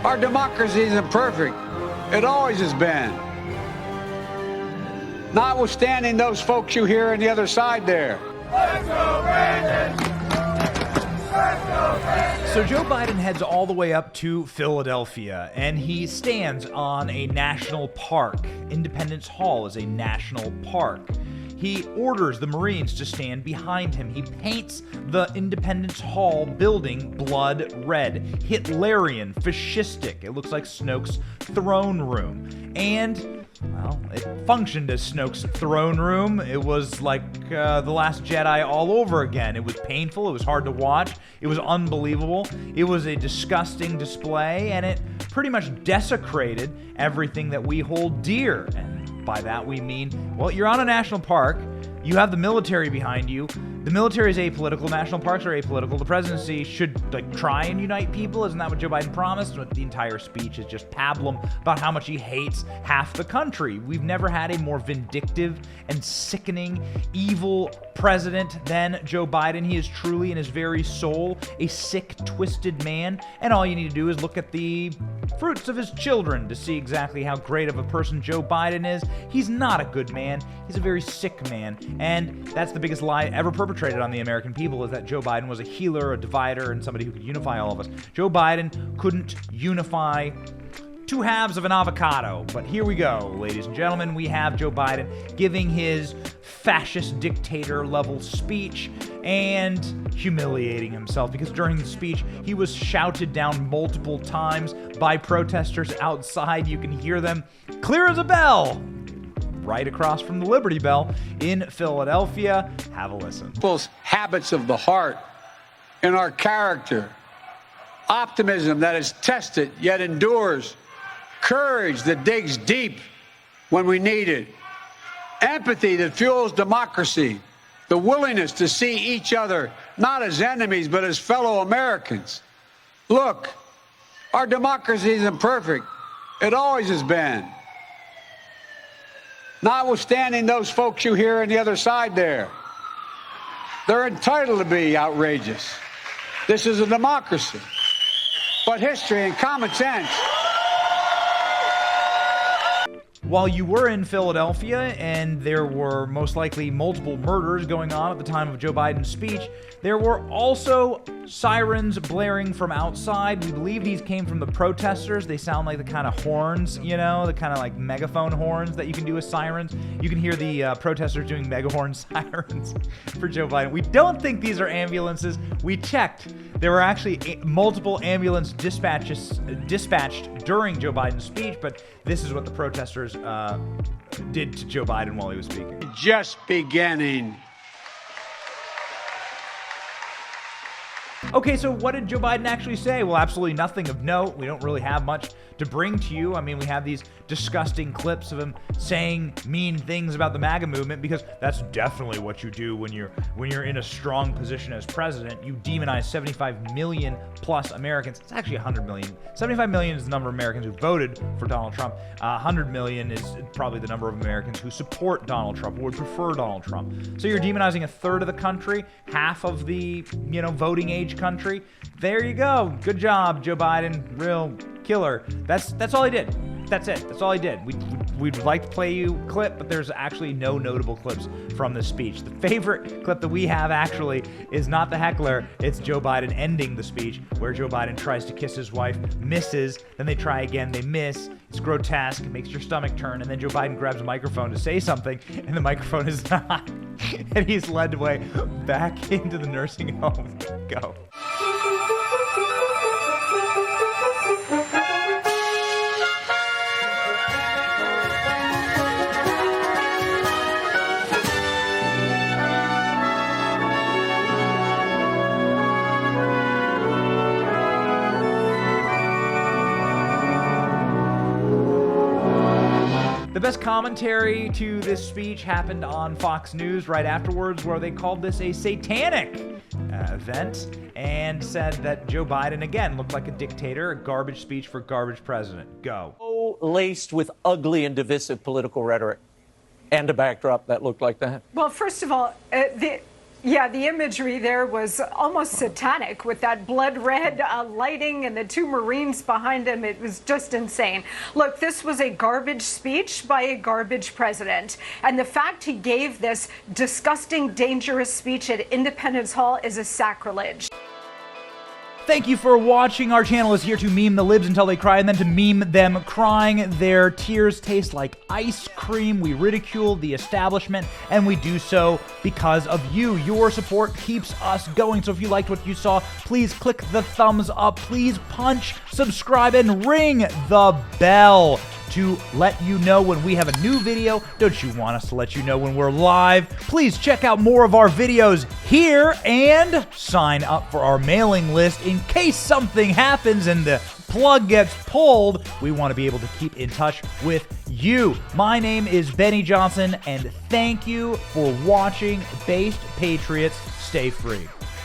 Our democracy isn't perfect. It always has been. Notwithstanding those folks you hear on the other side there. Let's go, Brandon! Let's go, Brandon! So Joe Biden heads all the way up to Philadelphia, and he stands on a national park. Independence Hall is a national park. He orders the Marines to stand behind him. He paints the Independence Hall building blood red, Hitlerian, fascistic. It looks like Snoke's throne room. And, well, it functioned as Snoke's throne room. It was like The Last Jedi all over again. It was painful. It was hard to watch. It was unbelievable. It was a disgusting display, and it pretty much desecrated everything that we hold dear. And by that we mean, well, you're on a national park, you have the military behind you. The military is apolitical, national parks are apolitical. The presidency should try and unite people. Isn't that what Joe Biden promised? The entire speech is just pablum about how much he hates half the country. We've never had a more vindictive and sickening, evil president than Joe Biden. He is truly, in his very soul, a sick, twisted man. And all you need to do is look at the fruits of his children to see exactly how great of a person Joe Biden is. He's not a good man. He's a very sick man. And that's the biggest lie ever perpetrated on the American people, is that Joe Biden was a healer, a divider, and somebody who could unify all of us. Joe Biden couldn't unify two halves of an avocado. But here we go, ladies and gentlemen. We have Joe Biden giving his fascist dictator level speech and humiliating himself, because during the speech he was shouted down multiple times by protesters outside. You can hear them clear as a bell right across from the Liberty Bell in Philadelphia. Have a listen. People's habits of the heart and our character, optimism that is tested yet endures, courage that digs deep when we need it, empathy that fuels democracy, the willingness to see each other not as enemies but as fellow Americans. Look, our democracy isn't perfect. It always has been. Notwithstanding those folks you hear on the other side there, they're entitled to be outrageous. This is a democracy. But history and common sense. While you were in Philadelphia and there were most likely multiple murders going on at the time of Joe Biden's speech, there were also sirens blaring from outside. We believe these came from the protesters. They sound like the kind of horns, you know, the kind of like megaphone horns that you can do with sirens. You can hear the protesters doing megahorn sirens for Joe Biden. We don't think these are ambulances. We checked. There were actually multiple ambulance dispatched during Joe Biden's speech, but this is what the protesters did to Joe Biden while he was speaking. Just beginning. Okay, so what did Joe Biden actually say? Well, absolutely nothing of note. We don't really have much to bring to you. I mean, we have these disgusting clips of him saying mean things about the MAGA movement, because that's definitely what you do when you're in a strong position as president. You demonize 75 million plus Americans. It's actually 100 million. 75 million is the number of Americans who voted for Donald Trump. 100 million is probably the number of Americans who support Donald Trump or would prefer Donald Trump. So you're demonizing a third of the country, half of the, voting age country. There you go. Good job, Joe Biden. Real killer. That's all he did. That's it. That's all he did. We'd like to play you a clip, but there's actually no notable clips from this speech. The favorite clip that we have actually is not the heckler. It's Joe Biden ending the speech, where Joe Biden tries to kiss his wife, misses, then they try again, they miss. It's grotesque. It makes your stomach turn, and then Joe Biden grabs a microphone to say something, and the microphone is not. And he's led away back into the nursing home. Go. The best commentary to this speech happened on Fox News right afterwards, where they called this a satanic event and said that Joe Biden, again, looked like a dictator, a garbage speech for garbage president. Go. Laced with ugly and divisive political rhetoric and a backdrop that looked like that. Well, first of all, Yeah, the imagery there was almost satanic with that blood red lighting and the two Marines behind him. It was just insane. Look, this was a garbage speech by a garbage president. And the fact he gave this disgusting, dangerous speech at Independence Hall is a sacrilege. Thank you for watching. Our channel is here to meme the libs until they cry and then to meme them crying. Their tears taste like ice cream. We ridicule the establishment, and we do so because of you. Your support keeps us going. So if you liked what you saw, please click the thumbs up. Please punch, subscribe, and ring the bell to let you know when we have a new video. Don't you want us to let you know when we're live? Please check out more of our videos here and sign up for our mailing list in case something happens and the plug gets pulled. We want to be able to keep in touch with you. My name is Benny Johnson, and thank you for watching. Based Patriots, stay free.